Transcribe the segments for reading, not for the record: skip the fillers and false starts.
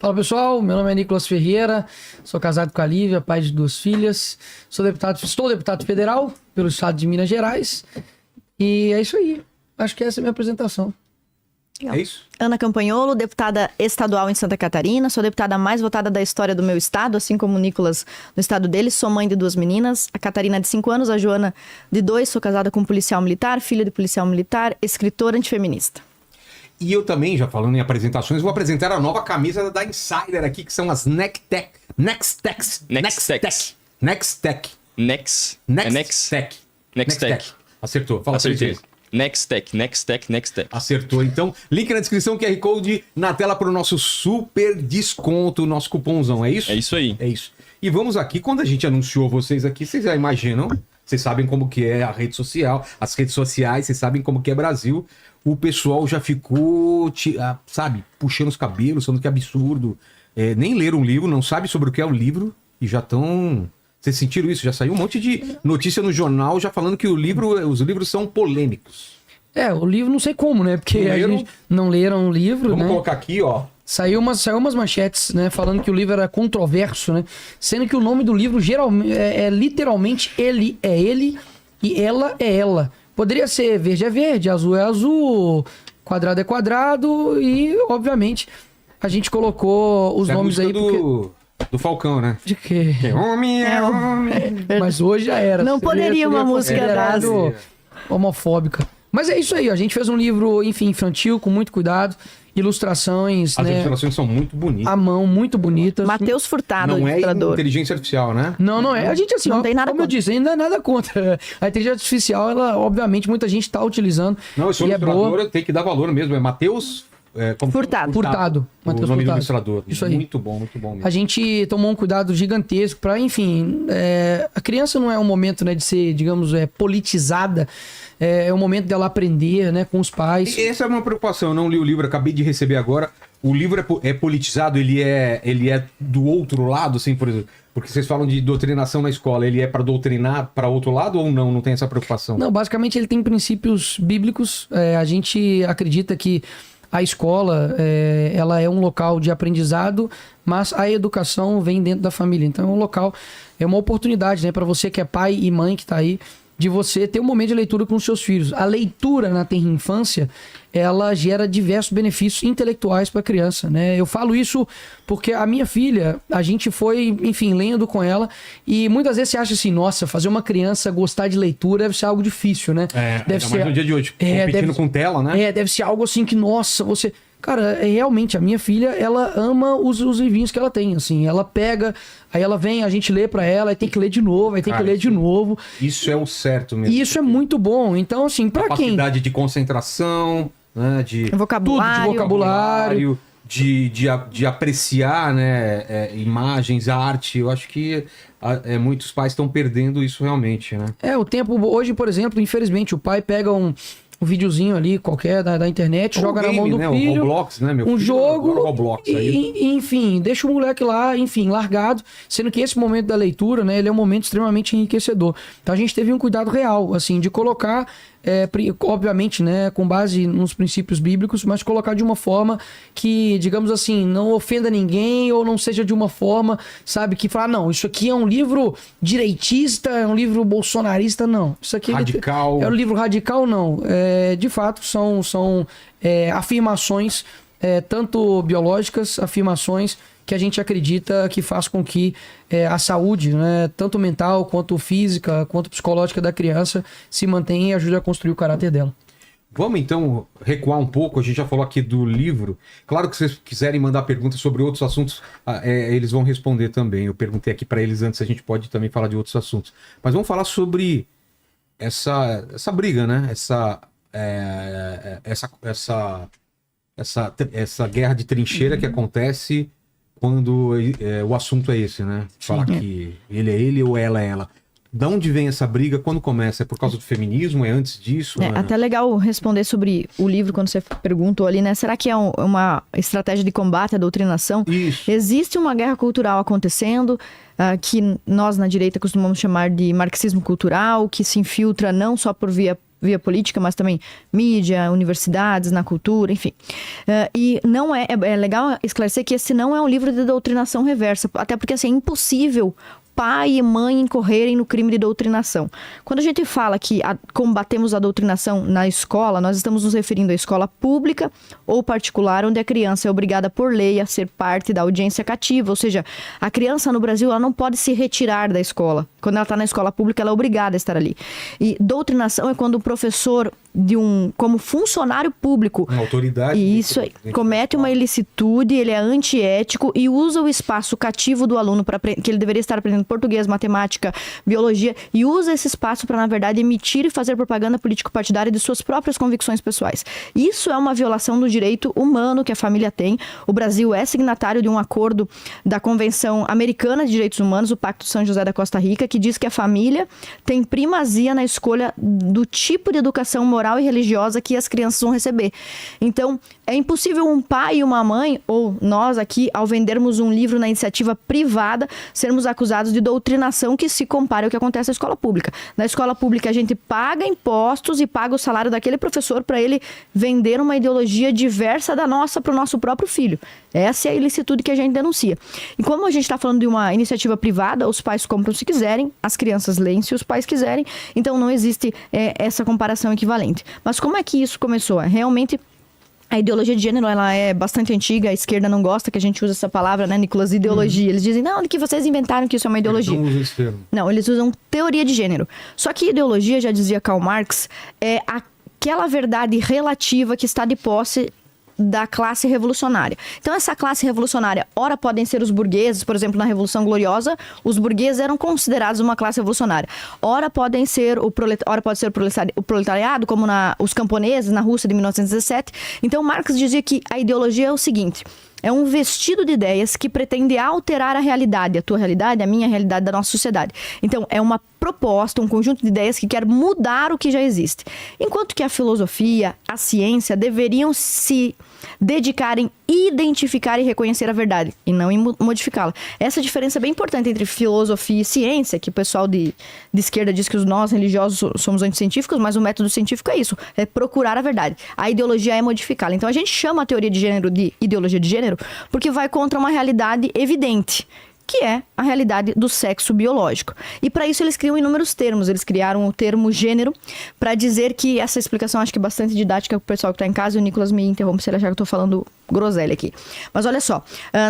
Fala pessoal, meu nome é Nicolas Ferreira, sou casado com a Lívia, pai de 2 filhas, estou deputado federal pelo estado de Minas Gerais e é isso aí, acho que essa é a minha apresentação. Legal. É isso? Ana Campanholo, deputada estadual em Santa Catarina, sou a deputada mais votada da história do meu estado, assim como o Nicolas no estado dele, sou mãe de 2 meninas, a Catarina de 5 anos, a Joana de 2, sou casada com um policial militar, filha de policial militar, escritora antifeminista. E eu também, já falando em apresentações, vou apresentar a nova camisa da Insider aqui, que são as Nextech. Acertou. Fala Acertei. Nextech. Acertou. Então, link na descrição, QR Code na tela para o nosso super desconto, nosso cupomzão. É isso? É isso aí. É isso. E vamos aqui, quando a gente anunciou vocês aqui, vocês já imaginam, vocês sabem como que é a rede social, as redes sociais, vocês sabem como que é Brasil. O pessoal já ficou, sabe, puxando os cabelos, falando que é absurdo. Nem leram um livro, não sabe sobre o que é o livro e já estão... Vocês sentiram isso? Já saiu um monte de notícia no jornal já falando que os livros são polêmicos. O livro não sei como, né? Porque a gente não leram o livro, Vamos né? colocar aqui, ó. Saiu umas manchetes, né? Falando que o livro era controverso, né? Sendo que o nome do livro geralmente é literalmente ele é ele e ela é ela. Poderia ser verde é verde, azul é azul, quadrado é quadrado e, obviamente, a gente colocou os nomes aí do Falcão, né? De quê? Homem é homem. Mas hoje já era. Não poderia uma música considerado homofóbica. Mas é isso aí, ó. A gente fez um livro, enfim, infantil, com muito cuidado. Ilustrações, As né? ilustrações são muito bonitas. À mão, muito bonitas. Matheus Furtado, Não é ilustrador. inteligência artificial, né? Não é. A gente, assim, Não tem nada como eu contra. disse, ainda nada contra. A inteligência artificial, ela, obviamente, muita gente tá utilizando. Não, eu sou e é ilustrador, boa. eu tenho que dar valor mesmo. É Matheus... Furtado. O Matheus nome do Furtado. ilustrador. Isso aí. Muito bom mesmo. A gente tomou um cuidado gigantesco para, enfim, a criança não é um momento, né, de ser, digamos, politizada. É um momento dela aprender, né, com os pais. E essa é uma preocupação. Eu não li o livro, acabei de receber agora. O livro é politizado, ele é do outro lado, assim, por exemplo. Porque vocês falam de doutrinação na escola, ele é para doutrinar para outro lado ou não? Não tem essa preocupação? Não, basicamente ele tem princípios bíblicos. A gente acredita que a escola, ela é um local de aprendizado, mas a educação vem dentro da família. Então é um local, é uma oportunidade, né, para você que é pai e mãe que está aí, de você ter um momento de leitura com os seus filhos. A leitura na tenra infância, ela gera diversos benefícios intelectuais para a criança, né? Eu falo isso porque a minha filha, a gente foi, enfim, lendo com ela e muitas vezes você acha assim, nossa, fazer uma criança gostar de leitura deve ser algo difícil, né? Deve ser mais no dia de hoje, competindo com tela, né? Deve ser algo assim que, nossa, você... Cara, realmente, a minha filha, ela ama os livrinhos que ela tem, assim. Ela pega, aí ela vem, a gente lê pra ela, aí tem que ler de novo, aí tem que ler de novo. Isso é o certo mesmo. E isso é muito bom. Então, assim, pra quem... Capacidade de concentração, né? De vocabulário. Tudo de vocabulário. De apreciar, né? Imagens, arte. Eu acho que muitos pais estão perdendo isso realmente, né? O tempo... Hoje, por exemplo, infelizmente, o pai pega um videozinho ali qualquer da internet, joga na mão do filho, o Roblox, né, meu filho jogo, Roblox, enfim, deixa o moleque lá, enfim, largado, sendo que esse momento da leitura, né, ele é um momento extremamente enriquecedor. Então a gente teve um cuidado real, assim, de colocar, obviamente, né, com base nos princípios bíblicos, mas colocar de uma forma que, digamos assim, não ofenda ninguém ou não seja de uma forma, sabe, que fala, não, isso aqui é um livro direitista, é um livro bolsonarista, não. Isso aqui radical. É um livro radical, não. De fato, são afirmações, tanto biológicas, afirmações que a gente acredita que faz com que a saúde, né, tanto mental, quanto física, quanto psicológica da criança se mantenha e ajude a construir o caráter dela. Vamos então recuar um pouco, a gente já falou aqui do livro. Claro que se vocês quiserem mandar perguntas sobre outros assuntos, eles vão responder também. Eu perguntei aqui para eles antes, a gente pode também falar de outros assuntos. Mas vamos falar sobre essa briga, né? Essa guerra de trincheira que acontece quando o assunto é esse, né? Falar que ele é ele ou ela é ela. Da onde vem essa briga? Quando começa? É por causa do feminismo? É antes disso? Até legal responder sobre o livro quando você perguntou ali, né? Será que é uma estratégia de combate à doutrinação? Isso. Existe uma guerra cultural acontecendo, que nós na direita costumamos chamar de marxismo cultural, que se infiltra não só por via via política, mas também mídia, universidades, na cultura, enfim. E não é legal esclarecer que esse não é um livro de doutrinação reversa, até porque assim, é impossível pai e mãe incorrerem no crime de doutrinação. Quando a gente fala que combatemos a doutrinação na escola, nós estamos nos referindo à escola pública ou particular, onde a criança é obrigada por lei a ser parte da audiência cativa, ou seja, a criança no Brasil ela não pode se retirar da escola. Quando ela está na escola pública, ela é obrigada a estar ali. E doutrinação é quando o professor como funcionário público, uma autoridade, isso aí, comete uma ilicitude, ele é antiético e usa o espaço cativo do aluno que ele deveria estar aprendendo português, matemática, biologia, e usa esse espaço para, na verdade, emitir e fazer propaganda político-partidária de suas próprias convicções pessoais. Isso é uma violação do direito humano que a família tem. O Brasil é signatário de um acordo da Convenção Americana de Direitos Humanos, o Pacto de São José da Costa Rica, que diz que a família tem primazia na escolha do tipo de educação moral e religiosa que as crianças vão receber. Então, é impossível um pai e uma mãe, ou nós aqui, ao vendermos um livro na iniciativa privada, sermos acusados de doutrinação que se compare ao que acontece na escola pública. Na escola pública, a gente paga impostos e paga o salário daquele professor para ele vender uma ideologia diversa da nossa para o nosso próprio filho. Essa é a ilicitude que a gente denuncia. E como a gente está falando de uma iniciativa privada, os pais compram se quiserem, as crianças leem se os pais quiserem, então não existe essa comparação equivalente. Mas como é que isso começou? Realmente, a ideologia de gênero, ela é bastante antiga, a esquerda não gosta que a gente use essa palavra, né, Nicolas? Ideologia. Eles dizem, não, que vocês inventaram que isso é uma ideologia. Eles não usam esse termo. Não, eles usam teoria de gênero. Só que ideologia, já dizia Karl Marx, é aquela verdade relativa que está de posse da classe revolucionária. Então, essa classe revolucionária, ora podem ser os burgueses, por exemplo, na Revolução Gloriosa, os burgueses eram considerados uma classe revolucionária. Ora pode ser o proletariado, como os camponeses na Rússia de 1917. Então, Marx dizia que a ideologia é o seguinte: é um vestido de ideias que pretende alterar a realidade, a tua realidade, a minha realidade da nossa sociedade. Então, é uma proposta, um conjunto de ideias que quer mudar o que já existe. Enquanto que a filosofia, a ciência deveriam se dedicar em identificar e reconhecer a verdade e não em modificá-la. Essa diferença é bem importante entre filosofia e ciência, que o pessoal de esquerda diz que nós religiosos somos anticientíficos, mas o método científico é isso, é procurar a verdade. A ideologia é modificá-la. Então a gente chama a teoria de gênero de ideologia de gênero porque vai contra uma realidade evidente, que é a realidade do sexo biológico. E para isso eles criam inúmeros termos. Eles criaram o termo gênero para dizer que essa explicação acho que é bastante didática para o pessoal que está em casa, e o Nicolas me interrompe se ele achar que eu estou falando groselha aqui. Mas olha só,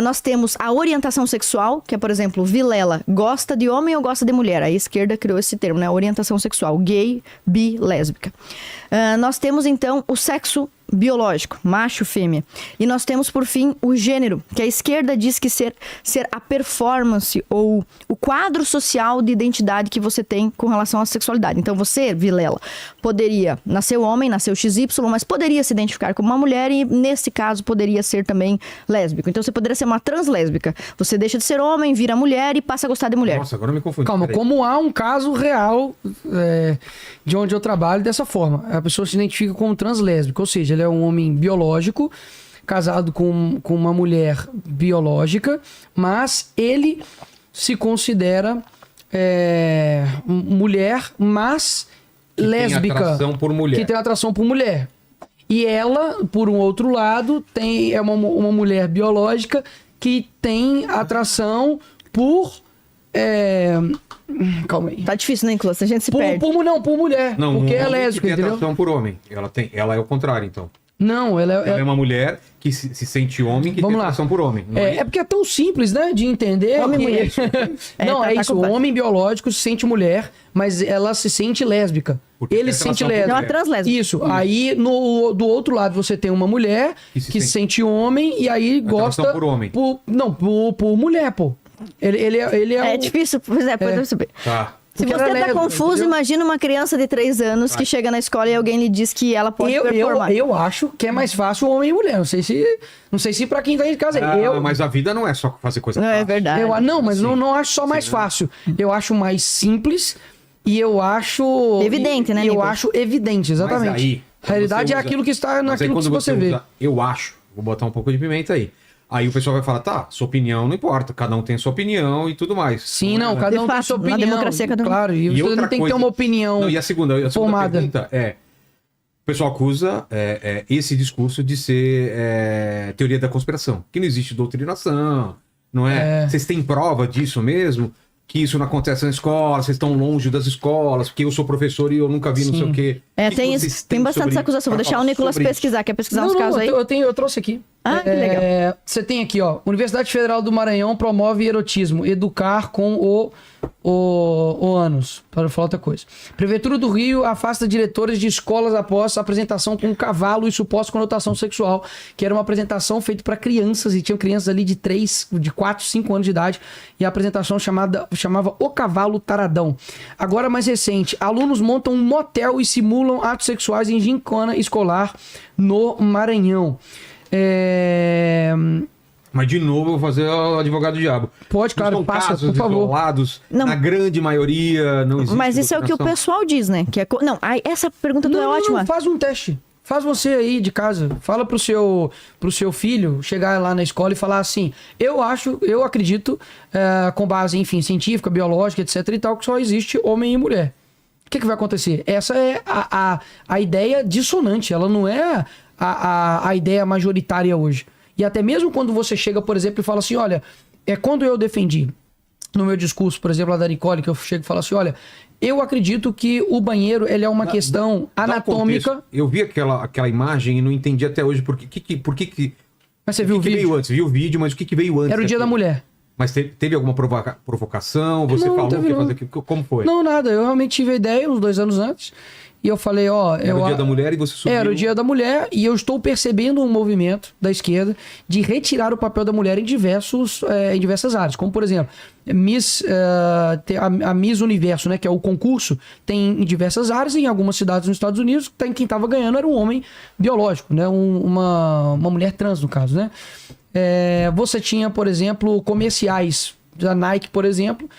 nós temos a orientação sexual, que é, por exemplo, Vilela, gosta de homem ou gosta de mulher? A esquerda criou esse termo, né? Orientação sexual, gay, bi, lésbica. Nós temos, então, o sexo biológico, macho, fêmea. E nós temos, por fim, o gênero, que a esquerda diz que ser a performance ou o quadro social de identidade que você tem com relação à sexualidade. Então você, Vilela, poderia nascer homem, nasceu XY, mas poderia se identificar como uma mulher e, nesse caso, poderia ser também lésbico. Então você poderia ser uma translésbica. Você deixa de ser homem, vira mulher e passa a gostar de mulher. Nossa, agora eu me confundi. Calma, como há um caso real de onde eu trabalho dessa forma. A pessoa se identifica como translésbico, ou seja, ele é um homem biológico, casado com uma mulher biológica, mas ele se considera mulher, mas que lésbica. Tem atração por mulher. Que tem atração por mulher. E ela, por um outro lado, é uma mulher biológica que tem atração por... Calma aí. Tá difícil, né, Nicolas? A gente se perde. Por mulher. Não, porque um é homem lésbica, que tem entendeu? atração por homem. Ela é o contrário, então. Não, ela é uma mulher que se sente homem, que tem atração por homem. Não é porque é tão simples, né, de entender. Homem e mulher. Não, é isso. O homem biológico se sente mulher, mas ela se sente lésbica. Porque ele se sente lésbica. Não, é translésbica. Isso. Aí, do outro lado, você tem uma mulher que se sente homem e aí gosta... por homem. Por mulher, pô. Ele é difícil, pois é, pode perceber. Tá. Se você tá confuso, entendeu? Imagina uma criança de 3 anos que chega na escola e alguém lhe diz que ela pode performar. Eu acho que é mais fácil homem e mulher. Não sei se pra quem tá em casa. Mas a vida não é só fazer coisa fácil. É verdade. Mas não acho só mais fácil. Eu acho mais simples e eu acho... Evidente, né, Eu acho evidente, exatamente. Mas aí, a realidade é aquilo que está naquilo que você vê. Eu acho. Vou botar um pouco de pimenta aí. Aí o pessoal vai falar, tá, sua opinião não importa, cada um tem sua opinião e tudo mais. Sim, cada um tem sua opinião. Na democracia, cada um. Claro, e você não tem que ter uma opinião não, e a segunda formada. pergunta é, O pessoal acusa esse discurso de ser teoria da conspiração, que não existe doutrinação, não é? Vocês têm prova disso mesmo? Que isso não acontece na escola, vocês estão longe das escolas, porque eu sou professor e eu nunca vi não sei o quê. Tem bastante essa acusação. Vou deixar o Nicolas pesquisar. Quer pesquisar uns casos aí? Eu trouxe aqui. Ah, que legal. Você tem aqui, ó. Universidade Federal do Maranhão promove erotismo. Educar com o ânus. Para falar outra coisa. Prefeitura do Rio afasta diretores de escolas após apresentação com um cavalo e suposta conotação sexual, que era uma apresentação feita para crianças, e tinham crianças ali de 4, 5 anos de idade, e a apresentação chamava O Cavalo Taradão. Agora, mais recente, alunos montam um motel e simulam atos sexuais em gincana escolar no Maranhão. Mas de novo eu vou fazer o advogado do diabo. Pode, claro, são passa, casos por favor. isolados, Não. na grande maioria não existe. Mas isso é o que o pessoal diz, né? Não, essa pergunta é ótima. Não, faz um teste. Faz você aí de casa. Fala pro seu filho chegar lá na escola e falar assim: eu acredito, com base, enfim, científica, biológica, etc e tal, que só existe homem e mulher. O que vai acontecer? Essa é a ideia dissonante. Ela não é a ideia majoritária hoje. E até mesmo quando você chega, por exemplo, e fala assim, olha, quando eu defendi no meu discurso, por exemplo, a da Nicole, que eu chego e falo assim, olha, eu acredito que o banheiro, ele é uma questão anatômica. Eu vi aquela imagem e não entendi até hoje por que Mas você viu o vídeo? Veio antes? Vi o vídeo, mas o que veio antes? Era o Dia da Mulher. Mas teve alguma provocação? Você falou que ia fazer aquilo? Como foi? Não, nada. Eu realmente tive a ideia uns 2 anos antes. E eu falei, Era o Dia da Mulher e você subiu... Era o Dia da Mulher e eu estou percebendo um movimento da esquerda de retirar o papel da mulher em diversas áreas. Como, por exemplo, a Miss Universo, né, que é o concurso, tem em diversas áreas. Em algumas cidades nos Estados Unidos, quem estava ganhando era um homem biológico, né, uma mulher trans, no caso, né? Você tinha, por exemplo, comerciais da Nike, por exemplo,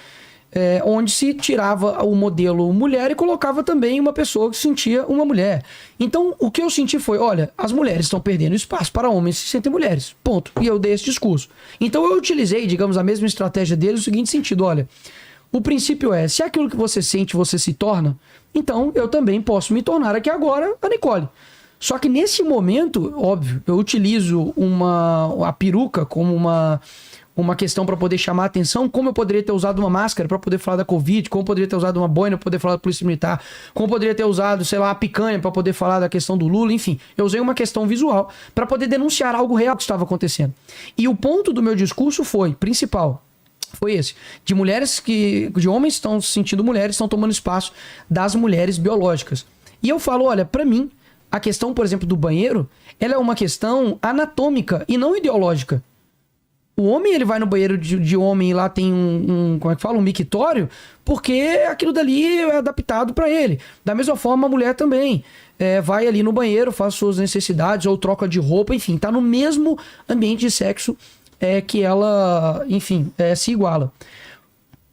onde se tirava o modelo mulher e colocava também uma pessoa que se sentia uma mulher. Então, o que eu senti foi, olha, as mulheres estão perdendo espaço para homens que se sentem mulheres. Ponto. E eu dei esse discurso. Então, eu utilizei, digamos, a mesma estratégia dele no seguinte sentido, olha, o princípio é, se aquilo que você sente, você se torna, então eu também posso me tornar aqui agora a Nicole. Só que nesse momento, óbvio, eu utilizo a peruca como uma questão para poder chamar a atenção, como eu poderia ter usado uma máscara para poder falar da Covid, como eu poderia ter usado uma boina para poder falar da Polícia Militar, como eu poderia ter usado, sei lá, a picanha para poder falar da questão do Lula, enfim. Eu usei uma questão visual para poder denunciar algo real que estava acontecendo. E o ponto do meu discurso principal, foi esse, de homens que estão se sentindo mulheres, estão tomando espaço das mulheres biológicas. E eu falo, olha, para mim, a questão, por exemplo, do banheiro, ela é uma questão anatômica e não ideológica. O homem, ele vai no banheiro de homem e lá tem um mictório, porque aquilo dali é adaptado para ele. Da mesma forma, a mulher também vai ali no banheiro, faz suas necessidades ou troca de roupa, enfim, tá no mesmo ambiente de sexo que ela, enfim, se iguala.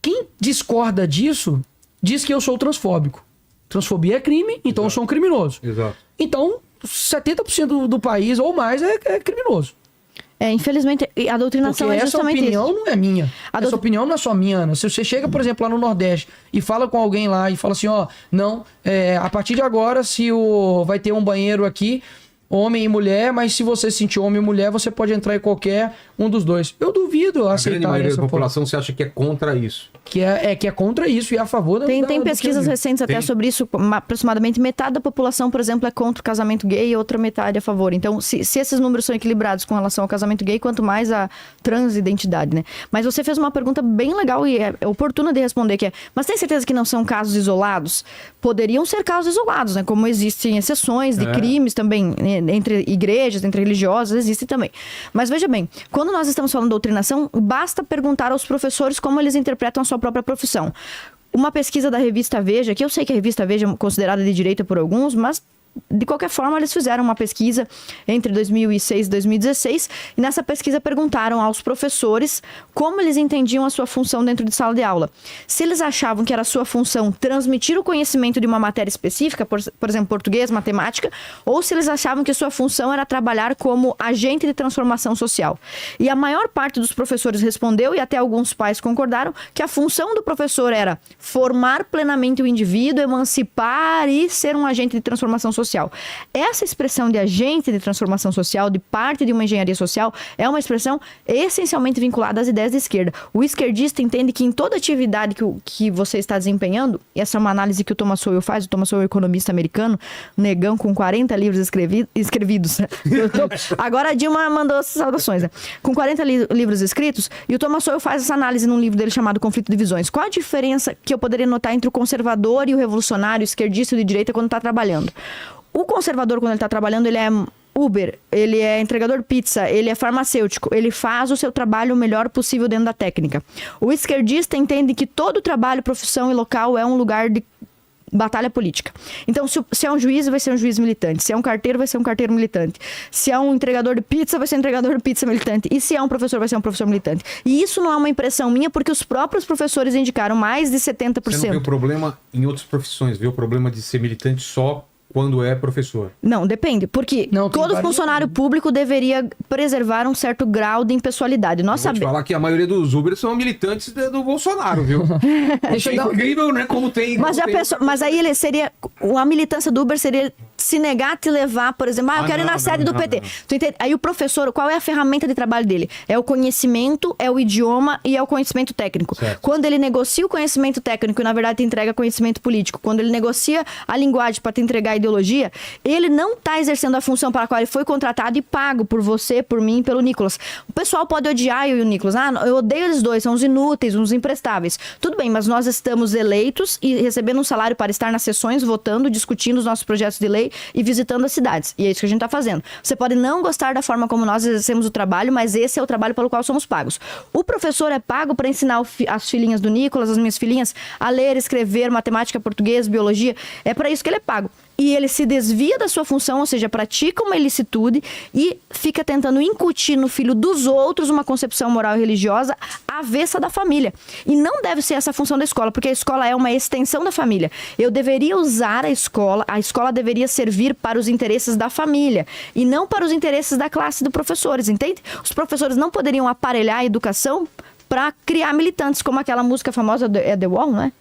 Quem discorda disso, diz que eu sou transfóbico. Transfobia é crime, então Exato. Eu sou um criminoso. Exato. Então, 70% do país ou mais é criminoso. Infelizmente, a doutrinação porque é justamente isso. Essa opinião não é minha. Essa opinião não é só minha, Ana. Se você chega, por exemplo, lá no Nordeste e fala com alguém lá e fala assim, a partir de agora, vai ter um banheiro aqui, homem e mulher, mas se você sentir homem e mulher, você pode entrar em qualquer um dos dois. Eu duvido aceitar essa. A grande maioria da população você acha que é contra isso? Que é contra isso e a favor da... Tem pesquisas recentes até sobre isso. Aproximadamente metade da população, por exemplo, é contra o casamento gay e outra metade é a favor. Então, se esses números são equilibrados com relação ao casamento gay, quanto mais a transidentidade, né? Mas você fez uma pergunta bem legal e é oportuna de responder, que mas tem certeza que não são casos isolados? Poderiam ser casos isolados, né? Como existem exceções de crimes também, né? Entre igrejas, entre religiosas, existe também. Mas veja bem, quando nós estamos falando de doutrinação, basta perguntar aos professores como eles interpretam a sua própria profissão. Uma pesquisa da revista Veja, que eu sei que a revista Veja é considerada de direita por alguns, mas de qualquer forma eles fizeram uma pesquisa entre 2006 e 2016 e nessa pesquisa perguntaram aos professores como eles entendiam a sua função dentro de sala de aula. Se eles achavam que era a sua função transmitir o conhecimento de uma matéria específica, por exemplo, português, matemática, ou se eles achavam que sua função era trabalhar como agente de transformação social. E a maior parte dos professores respondeu, e até alguns pais concordaram, que a função do professor era formar plenamente o indivíduo, emancipar e ser um agente de transformação social. social. Essa expressão de agente de transformação social, de parte de uma engenharia social, é uma expressão essencialmente vinculada às ideias da esquerda. O esquerdista entende que em toda atividade que você está desempenhando, e essa é uma análise que o Thomas Sowell faz, o Thomas Sowell é um economista americano, negão com 40 livros escrevidos. Agora a Dilma mandou saudações, né? Com 40 livros escritos, e o Thomas Sowell faz essa análise num livro dele chamado Conflito de Visões. Qual a diferença que eu poderia notar entre o conservador e o revolucionário, o esquerdista e o de direita quando está trabalhando? O conservador, quando ele está trabalhando, ele é Uber, ele é entregador de pizza, ele é farmacêutico, ele faz o seu trabalho o melhor possível dentro da técnica. O esquerdista entende que todo trabalho, profissão e local é um lugar de batalha política. Então, se é um juiz, vai ser um juiz militante. Se é um carteiro, vai ser um carteiro militante. Se é um entregador de pizza, vai ser um entregador de pizza militante. E se é um professor, vai ser um professor militante. E isso não é uma impressão minha, porque os próprios professores indicaram mais de 70%. Você não vê o problema em outras profissões, vê o problema de ser militante só quando é professor. Não, depende, porque todo funcionário público deveria preservar um certo grau de impessoalidade. Nós sabemos. Vou te falar que a maioria dos Uber são militantes do Bolsonaro, viu? Deixa eu dar... incrível, né? Como tem... Mas, mas aí ele seria... A militância do Uber seria se negar a te levar, por exemplo, eu quero ir na sede do PT. Tu entende? Aí o professor, qual é a ferramenta de trabalho dele? É o conhecimento, é o idioma e é o conhecimento técnico. Certo. Quando ele negocia o conhecimento técnico e, na verdade, te entrega conhecimento político, quando ele negocia a linguagem para te entregar a ideologia, ele não está exercendo a função para a qual ele foi contratado e pago por você, por mim, pelo Nicolas. O pessoal pode odiar eu e o Nicolas. Eu odeio eles dois, são uns inúteis, uns imprestáveis. Tudo bem, mas nós estamos eleitos e recebendo um salário para estar nas sessões, votando, discutindo os nossos projetos de lei e visitando as cidades. E é isso que a gente está fazendo. Você pode não gostar da forma como nós exercemos o trabalho, mas esse é o trabalho pelo qual somos pagos. O professor é pago para ensinar as filhinhas do Nicolas, as minhas filhinhas, a ler, escrever, matemática, português, biologia. É para isso que ele é pago. E ele se desvia da sua função, ou seja, pratica uma ilicitude e fica tentando incutir no filho dos outros uma concepção moral e religiosa avessa da família. E não deve ser essa a função da escola, porque a escola é uma extensão da família. Eu deveria usar a escola deveria servir para os interesses da família e não para os interesses da classe dos professores, entende? Os professores não poderiam aparelhar a educação para criar militantes, como aquela música famosa The Wall, não é?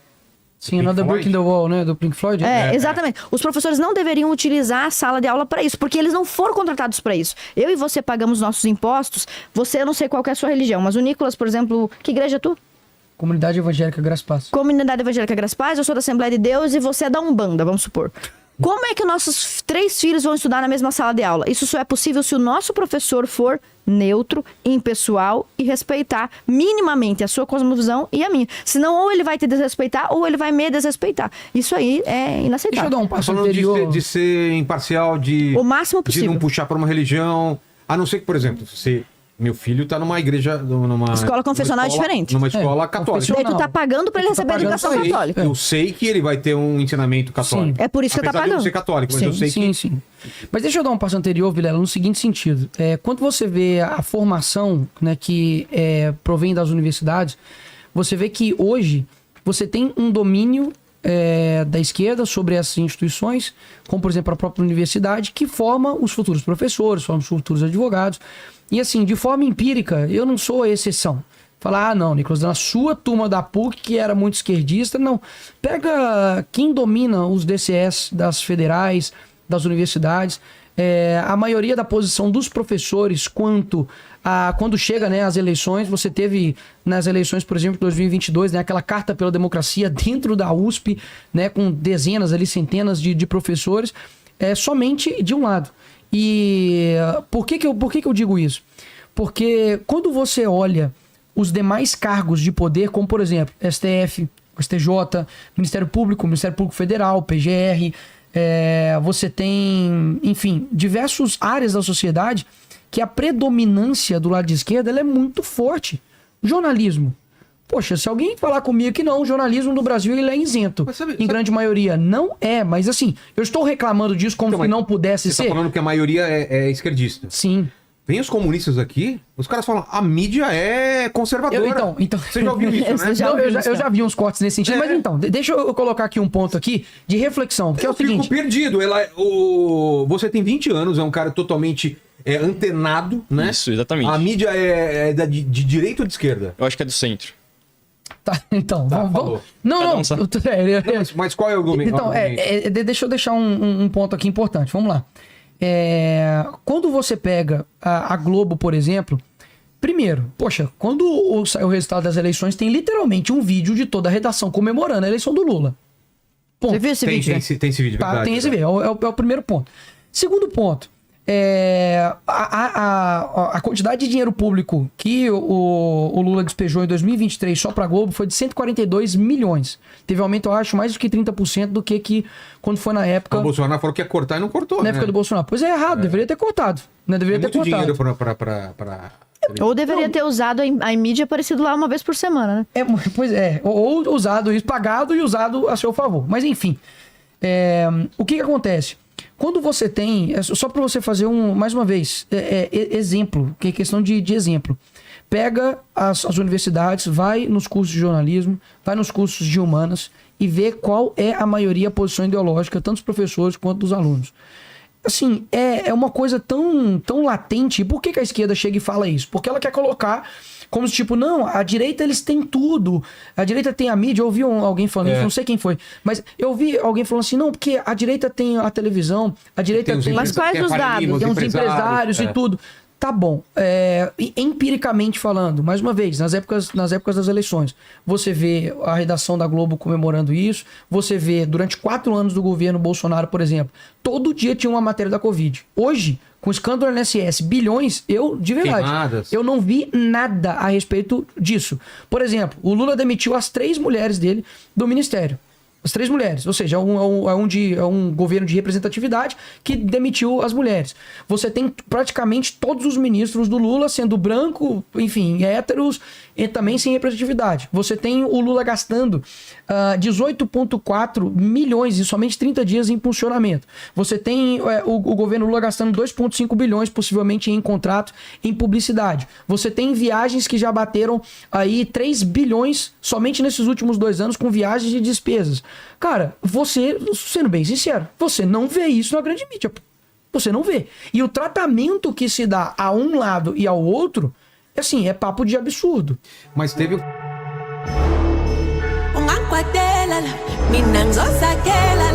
Sim, Another Brick in the Wall, né? Do Pink Floyd. Exatamente. Os professores não deveriam utilizar a sala de aula para isso, porque eles não foram contratados para isso. Eu e você pagamos nossos impostos. Eu não sei qual que é a sua religião, mas o Nicolas, por exemplo, que igreja é tu? Comunidade Evangélica Graça e Paz. Comunidade Evangélica Graça e Paz, eu sou da Assembleia de Deus e você é da Umbanda, vamos supor. Como é que nossos 3 filhos vão estudar na mesma sala de aula? Isso só é possível se o nosso professor for neutro, impessoal e respeitar minimamente a sua cosmovisão e a minha. Senão, ou ele vai te desrespeitar ou ele vai me desrespeitar. Isso aí é inaceitável. Deixa eu dar um passo falando anterior. de ser imparcial, o máximo possível. De não puxar para uma religião. A não ser que, por exemplo, meu filho tá numa igreja, numa escola confessional diferente. Numa escola católica. Daí tu tá pagando para ele receber educação católica. Eu sei que ele vai ter um ensinamento católico. Sim. É por isso que tá pagando. De não ser católico, mas eu sei que... Sim. Mas deixa eu dar um passo anterior, Vilela, no seguinte sentido. Quando você vê a formação, né, que provém das universidades, você vê que hoje você tem um domínio da esquerda sobre essas instituições, como por exemplo a própria universidade, que forma os futuros professores, forma os futuros advogados. E assim, de forma empírica, eu não sou a exceção. Falar, não, Nicolas, na sua turma da PUC, que era muito esquerdista, não. Pega quem domina os DCS das federais, das universidades, a maioria da posição dos professores quando chega, né, às eleições. Você teve nas eleições, por exemplo, de 2022, né, aquela carta pela democracia dentro da USP, né, com dezenas, ali, centenas de professores, somente de um lado. E por que eu digo isso? Porque quando você olha os demais cargos de poder, como por exemplo, STF, STJ, Ministério Público Federal, PGR, você tem, enfim, diversas áreas da sociedade que a predominância do lado de esquerda ela é muito forte. Jornalismo. Poxa, se alguém falar comigo que não, o jornalismo do Brasil ele é isento. Em grande maioria. Não é, mas assim, eu estou reclamando disso como se não pudesse ser. Você está falando que a maioria é esquerdista. Sim. Vem os comunistas aqui, os caras falam, a mídia é conservadora. Então, você já ouviu isso, né? Eu já vi uns cortes nesse sentido, mas então, deixa eu colocar aqui um ponto aqui de reflexão, porque é o seguinte... fico perdido. Você tem 20 anos, é um cara totalmente antenado, né? Isso, exatamente. A mídia é de direita ou de esquerda? Eu acho que é do centro. Tá, então, Tá, vamos. falou. Não, Cada não. um sabe. Mas qual é o argumento? Então, deixa eu deixar um ponto aqui importante. Vamos lá. Quando você pega a Globo, por exemplo, primeiro, poxa, quando saiu o resultado das eleições, tem literalmente um vídeo de toda a redação comemorando a eleição do Lula. Ponto. Você viu esse vídeo? Tem esse vídeo, Tá, verdade. tem esse vídeo, é o primeiro ponto. Segundo ponto, a quantidade de dinheiro público que o Lula despejou em 2023 só pra Globo foi de 142 milhões. Teve aumento, eu acho, mais do que 30% do que quando foi na época... O Bolsonaro falou que ia cortar e não cortou, Na né? época do Bolsonaro. Pois é errado, deveria ter cortado. Né? Deveria É ter muito cortado. dinheiro pra... Ou deveria ter usado a mídia aparecido lá uma vez por semana, né? Pois é, ou usado isso, pagado e usado a seu favor. Mas enfim, o que acontece? Quando você tem, só para você fazer mais uma vez, exemplo, que é questão de exemplo. Pega as universidades, vai nos cursos de jornalismo, vai nos cursos de humanas e vê qual é a maioria, a posição ideológica, tanto dos professores quanto dos alunos. Assim, é uma coisa tão latente. E por que a esquerda chega e fala isso? Porque ela quer colocar como se, tipo, não, a direita eles têm tudo. A direita tem a mídia. Eu ouvi alguém falando isso, não sei quem foi. Mas eu ouvi alguém falando assim, não, porque a direita tem a televisão, a direita tem... Mas quais os dados? Tem uns empresários e tudo. Tá bom. Empiricamente falando, mais uma vez, nas épocas das eleições, você vê a redação da Globo comemorando isso, você vê, durante 4 anos do governo Bolsonaro, por exemplo, todo dia tinha uma matéria da Covid. Hoje, com o escândalo NSS, bilhões, de verdade, Queimadas. eu não vi nada a respeito disso. Por exemplo, o Lula demitiu as 3 mulheres dele do ministério. As 3 mulheres, ou seja, é um governo de representatividade que demitiu as mulheres. Você tem praticamente todos os ministros do Lula sendo branco, enfim, héteros e também sem representatividade. Você tem o Lula gastando 18,4 milhões em somente 30 dias em funcionamento. Você tem o governo Lula gastando 2,5 bilhões possivelmente em contrato, em publicidade. Você tem viagens que já bateram aí 3 bilhões somente nesses últimos 2 anos com viagens e despesas. Cara, sendo bem sincero, você não vê isso na grande mídia. Você não vê. E o tratamento que se dá a um lado e ao outro, assim, é papo de absurdo. Mas teve... Ungakwadela mina ngizosakela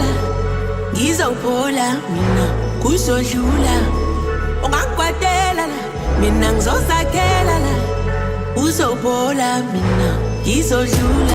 ngizophola mina kuzodlula ungakwadela mina ngizosakela uzophola mina ngizodlula